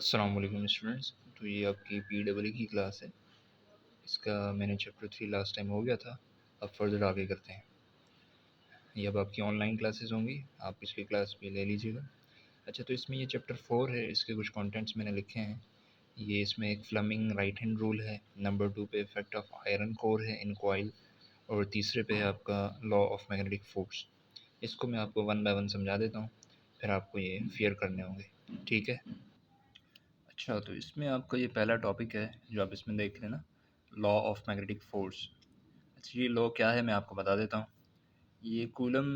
अस्सलाम वालेकुम स्टूडेंट्स। तो ये आपकी PWE की क्लास है। इसका मैंने चैप्टर 3 लास्ट टाइम हो गया था। अब फर्दर आगे करते हैं। ये अब आपकी ऑनलाइन क्लासेस होंगी, आप पिछली क्लास भी ले लीजिएगा। अच्छा, तो इसमें ये चैप्टर 4 है, इसके कुछ कंटेंट्स मैंने लिखे हैं। ये इसमें एक फ्लमिंग राइट हैंड रूल है, नंबर 2 पे इफेक्ट ऑफ आयरन कोर है इन कॉइल, और तीसरे पे है आपका लॉ ऑफ मैग्नेटिक फोर्स। इसको मैं आपको वन बाय वन समझा देता हूँ, फिर आपको ये फेयर करने होंगे, ठीक है। अच्छा, तो इसमें आपका ये पहला टॉपिक है जो आप इसमें देख रहे हैं ना, लॉ ऑफ मैग्नेटिक फोर्स। अच्छा, ये लॉ क्या है मैं आपको बता देता हूँ। ये कूलम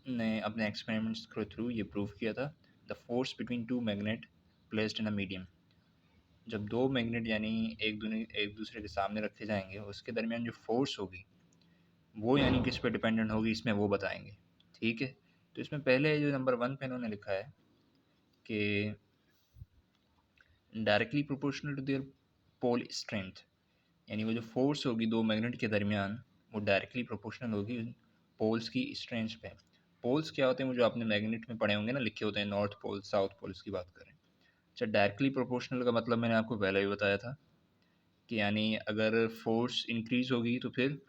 ने अपने एक्सपेरिमेंट्स के थ्रू ये प्रूव किया था। The force between two magnet placed in a medium. जब दो मैग्नेट यानी एक दूसरे के सामने रखे जाएंगे, उसके दरमियान जो फोर्स होगी वो यानी किस पे डिपेंडेंट होगी, इसमें वो बताएंगे, ठीक है। तो इसमें पहले जो नंबर 1 पे इन्होंने लिखा है कि directly proportional to their pole strength, यानी वो जो फोर्स होगी दो मैग्नेट के दरमियान, वो डायरेक्टली प्रोपोर्शनल होगी पोल्स की स्ट्रेंथ पे। पोल्स क्या होते हैं, वो जो आपने मैग्नेट में पढ़े होंगे ना, लिखे होते हैं नॉर्थ पोल साउथ पोल, इसकी बात करें। अच्छा, डायरेक्टली प्रोपोर्शनल का मतलब मैंने आपको पहले ही बताया था कि यानी अगर फोर्स इंक्रीज होगी तो फिर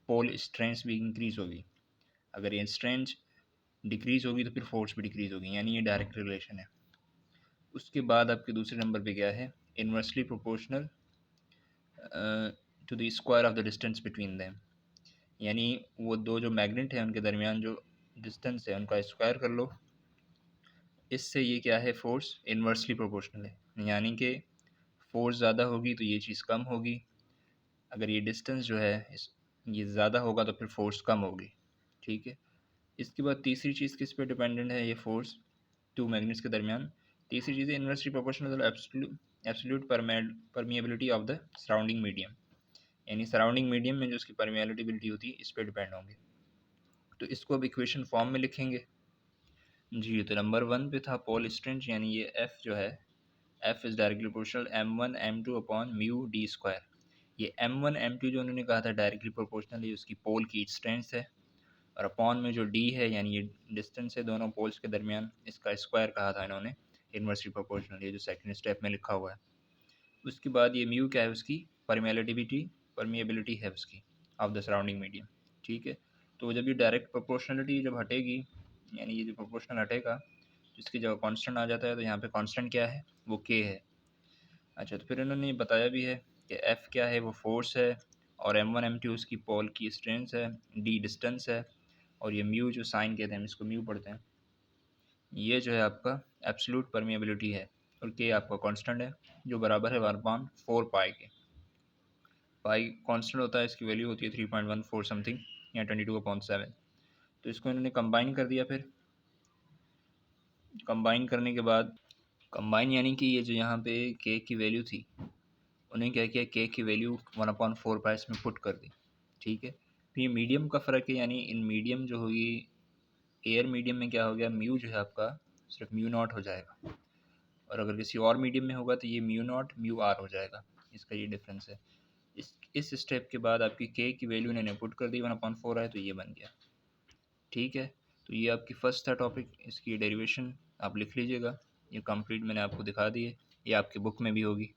पोल स्ट्रेंथ भी इंक्रीज होगी, अगर ये स्ट्रेंथ डिक्रीज होगी तो फिर फोर्स भी डिक्रीज होगी, यानी ये डायरेक्ट रिलेशन है। उसके बाद आपके दूसरे नंबर पे क्या है, inversely proportional to the square of the distance between them, यानी वो दो जो मैग्नेट हैं उनके दरमियान जो डिस्टेंस है उनका स्क्वायर कर लो। इससे ये क्या है, फोर्स इन्वर्सली प्रोपोर्शनल है, यानी कि फोर्स ज़्यादा होगी तो ये चीज़ कम होगी, अगर ये डिस्टेंस जो है ये ज़्यादा होगा तो फिर फोर्स कम होगी, ठीक है। इसके बाद तीसरी चीज़ किस पे डिपेंडेंट है ये फोर्स टू मैग्नेट्स के दरमियान। तीसरी चीज़ है inversely proportional absolute permeability of the surrounding medium, यानी सराउंडिंग मीडियम में जो उसकी परमिएबिलिटी होती है इस पर डिपेंड होंगे। तो इसको अब इक्वेशन फॉर्म में लिखेंगे जी। तो नंबर 1 पे था पोल स्ट्रेंथ, यानी ये एफ जो है, F is directly proportional m1 m2 upon mu D square. ये m1 m2 जो उन्होंने कहा था डायरेक्टली प्रोपोर्शनल, ये उसकी पोल की स्ट्रेंथ है, और अपॉन में जो डी है यानी ये डिस्टेंस है दोनों पोल्स के दरमियान, इसका स्क्वायर कहा था इन्होंने इन्वर्सली प्रोपोर्शनल, ये जो सेकंड स्टेप में लिखा हुआ है। उसके बाद ये म्यू क्या है, उसकी परमिएबिलिटी है उसकी ऑफ द सराउंडिंग मीडियम, ठीक है। तो जब ये डायरेक्ट प्रोपोर्शनलिटी जब हटेगी, यानी ये जो प्रोपोर्शनल हटेगा तो इसकी जगह कांस्टेंट आ जाता है, तो यहाँ पे कांस्टेंट क्या है, वो के है। अच्छा, तो फिर इन्होंने बताया भी है कि एफ क्या है, वो फोर्स है, और m1 m2 उसकी पोल की स्ट्रेंथ है, डी डिस्टेंस है, और ये म्यू जो साइन कहते हैं, हम इसको म्यू पढ़ते हैं, ये जो है आपका एब्सोल्यूट परमिएबिलिटी है, और के आपका कांस्टेंट है जो बराबर है 1/4 पाई के। पाई कांस्टेंट होता है, इसकी वैल्यू होती है 3.14 समथिंग या 22/7। तो इसको इन्होंने कंबाइन कर दिया। फिर कंबाइन करने के बाद, कंबाइन यानी कि ये जो यहाँ पे के की वैल्यू थी, उन्हें क्या किया, के की वैल्यू 1/4 पाई इसमें पुट कर दी, ठीक है। फिर ये मीडियम का फ़र्क है, यानी इन मीडियम जो होगी, एयर मीडियम में क्या हो गया, म्यू जो है आपका सिर्फ म्यू नॉट हो जाएगा, और अगर किसी और मीडियम में होगा तो ये म्यू नॉट म्यू आर हो जाएगा, इसका ये डिफरेंस है। इस स्टेप के बाद आपकी के की वैल्यू इन्होंने पुट कर दी, 1/4 है तो ये बन गया, ठीक है। तो ये आपकी फर्स्ट था टॉपिक, इसकी डेरिवेशन आप लिख लीजिएगा, ये कंप्लीट मैंने आपको दिखा दी है, ये आपकी बुक में भी होगी।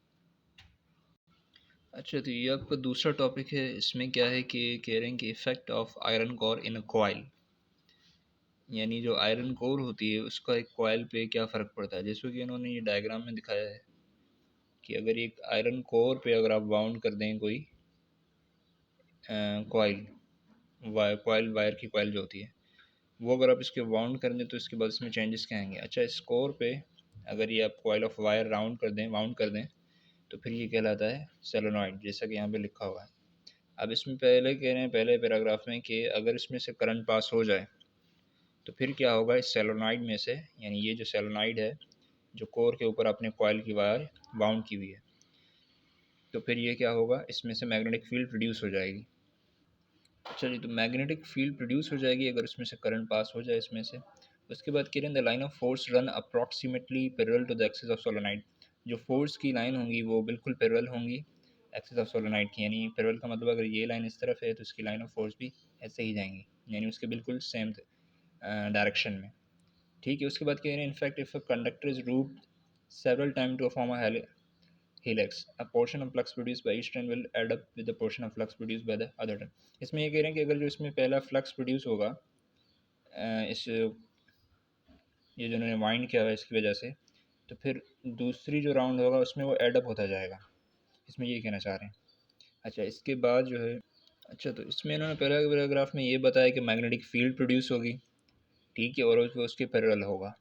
अच्छा, तो ये आपका दूसरा टॉपिक है, इसमें क्या है कि कह रहे हैं कि effect of iron core in a coil, यानी जो आयरन कोर होती है उसका एक कॉइल पे क्या फ़र्क पड़ता है। जैसे कि इन्होंने ये डायग्राम में दिखाया है कि अगर एक आयरन कोर पे अगर आप बाउंड कर दें कोई कॉइल, वायर की कॉइल जो होती है, वो अगर आप इसके बाउंड कर दें तो इसके बाद इसमें चेंजेस क्या आएंगे। अच्छा, इस कोर पे अगर ये आप कॉइल ऑफ वायर बाउंड कर दें तो फिर ये कहलाता है सोलेनॉइड, जैसा कि यहाँ पे लिखा हुआ है। अब इसमें पहले कह रहे हैं, पहले पैराग्राफ में, कि अगर इसमें से करंट पास हो जाए तो फिर क्या होगा, इस सोलेनॉइड में से, यानी ये जो सोलेनॉइड है जो कोर के ऊपर अपने कॉइल की वायर बाउंड की हुई है, तो फिर ये क्या होगा, इसमें से मैग्नेटिक फील्ड प्रोड्यूस हो जाएगी। चलिए, तो मैग्नेटिक फील्ड प्रोड्यूस हो जाएगी अगर इसमें से करंट पास हो जाए इसमें से। उसके बाद कह रहे हैं the line of force run approximately parallel to the axis of solenoid, जो फोर्स की लाइन होंगी वो बिल्कुल पैरेलल होंगी एक्सिस ऑफ सोलेनॉइड की, यानी पैरेलल का मतलब अगर ये लाइन इस तरफ है तो इसकी लाइन ऑफ फोर्स भी ऐसे ही जाएंगी, यानी उसके बिल्कुल सेम डायरेक्शन में, ठीक है। उसके बाद कह रहे हैं in fact if a conductor is several times to form a helix. A portion of flux produced by each strand will add up with the portion of flux produced by the other strand. इसमें ये कह रहे हैं कि अगर जो इसमें पहला फ्लक्स प्रोड्यूस होगा इस ये जो उन्होंने वाइंड किया हुआ है इसकी वजह से, तो फिर दूसरी जो राउंड होगा उसमें वो एडअप होता जाएगा, इसमें ये कहना चाह रहे हैं। अच्छा, इसके बाद जो है, अच्छा तो इसमें इन्होंने पहले पैराग्राफ में ये बताया कि मैग्नेटिक फील्ड प्रोड्यूस होगी, ठीक है, और वो उसके पैरेलल होगा।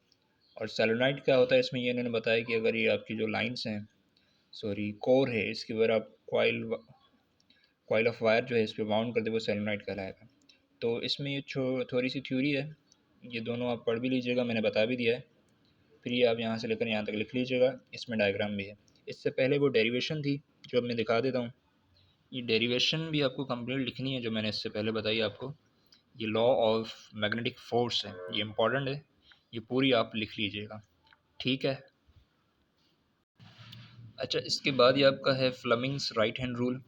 और सोलेनोइड क्या होता है इसमें ये इन्होंने बताया कि अगर ये आपकी जो लाइंस हैं, सॉरी कोर है, इसके ऊपर आप कॉइल ऑफ वायर जो है इस पर बाउंड कर दे, वो सोलेनोइड कहलाएगा। तो इसमें ये थोड़ी सी थ्योरी है, ये दोनों आप पढ़ भी लीजिएगा, मैंने बता भी दिया है, फिर ये आप यहाँ से लेकर यहाँ तक लिख लीजिएगा, इसमें डायग्राम भी है। इससे पहले वो डेरिवेशन थी जो अब मैं दिखा देता हूँ, ये डेरिवेशन भी आपको कंप्लीट लिखनी है जो मैंने इससे पहले बताई आपको। ये लॉ ऑफ मैग्नेटिक फोर्स है, ये इंपॉर्टेंट है, ये पूरी आप लिख लीजिएगा, ठीक है। अच्छा, इसके बाद ये आपका है फ्लेमिंग्स राइट हैंड रूल।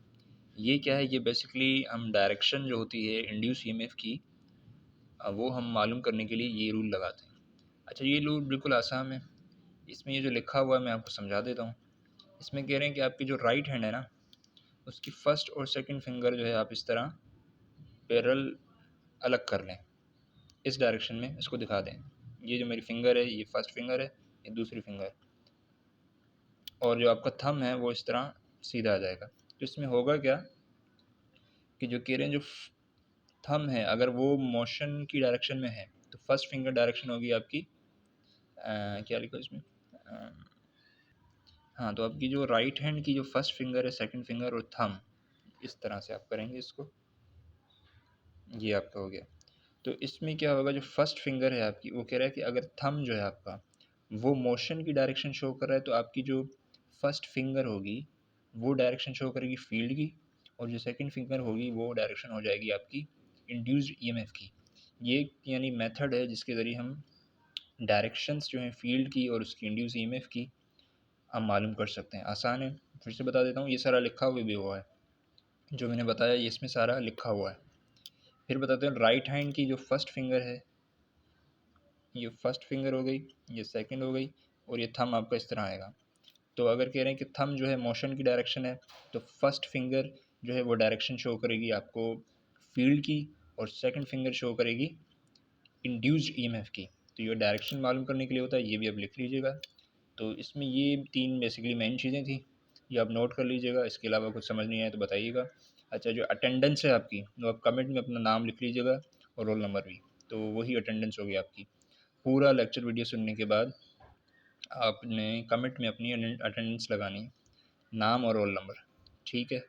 ये क्या है, ये बेसिकली हम डायरेक्शन जो होती है इंड्यूस ईएमएफ की, वो हम मालूम करने के लिए ये रूल लगाते हैं। अच्छा, ये रूल बिल्कुल आसान है, इसमें ये जो लिखा हुआ है मैं आपको समझा देता हूँ। इसमें कह रहे हैं कि आपकी जो राइट हैंड है ना, उसकी फर्स्ट और सेकंड फिंगर जो है आप इस तरह पैरेलल अलग कर लें, इस डायरेक्शन में इसको दिखा दें। ये जो मेरी फिंगर है ये फर्स्ट फिंगर है, ये दूसरी फिंगर, और जो आपका थंब है वो इस तरह सीधा आ जाएगा। तो इसमें होगा क्या कि जो कह रहे हैं जो थंब है अगर वो मोशन की डायरेक्शन में है तो फर्स्ट फिंगर डायरेक्शन होगी आपकी क्या लिखो इसमें, हाँ, तो आपकी जो राइट हैंड की जो फर्स्ट फिंगर है, सेकंड फिंगर और थंब, इस तरह से आप करेंगे इसको, ये आपका हो गया। तो इसमें क्या होगा, जो फर्स्ट फिंगर है आपकी, वो कह रहा है कि अगर थंब जो है आपका वो मोशन की डायरेक्शन शो कर रहा है, तो आपकी जो फर्स्ट फिंगर होगी वो डायरेक्शन शो करेगी फील्ड की, और जो सेकंड फिंगर होगी वो डायरेक्शन हो जाएगी आपकी इंड्यूस्ड ईएमएफ की। ये यानी मेथड है जिसके ज़रिए हम डायरेक्शंस जो हैं फील्ड की और उसकी इंड्यूस ईएमएफ की हम मालूम कर सकते हैं। आसान है, फिर से बता देता हूँ, ये सारा लिखा हुआ भी हुआ है, जो मैंने बताया ये इसमें सारा लिखा हुआ है। फिर बताते हैं, राइट हैंड की जो फर्स्ट फिंगर है, ये फर्स्ट फिंगर हो गई, ये सेकंड हो गई, और ये थंब आपका इस तरह आएगा। तो अगर कह रहे हैं कि थंब जो है मोशन की डायरेक्शन है, तो फर्स्ट फिंगर जो है वो डायरेक्शन शो करेगी आपको फील्ड की, और सेकंड फिंगर शो करेगी इंड्यूस्ड ईएमएफ की। तो ये डायरेक्शन मालूम करने के लिए होता है, ये भी आप लिख लीजिएगा। तो इसमें ये तीन बेसिकली मेन चीज़ें थी, ये आप नोट कर लीजिएगा, इसके अलावा कुछ समझ नहीं आए तो बताइएगा। अच्छा, जो अटेंडेंस है आपकी, वो आप कमेंट में अपना नाम लिख लीजिएगा और रोल नंबर भी, तो वही अटेंडेंस होगी आपकी। पूरा लेक्चर वीडियो सुनने के बाद आपने कमेंट में अपनी अटेंडेंस लगानी है, नाम और रोल नंबर, ठीक है।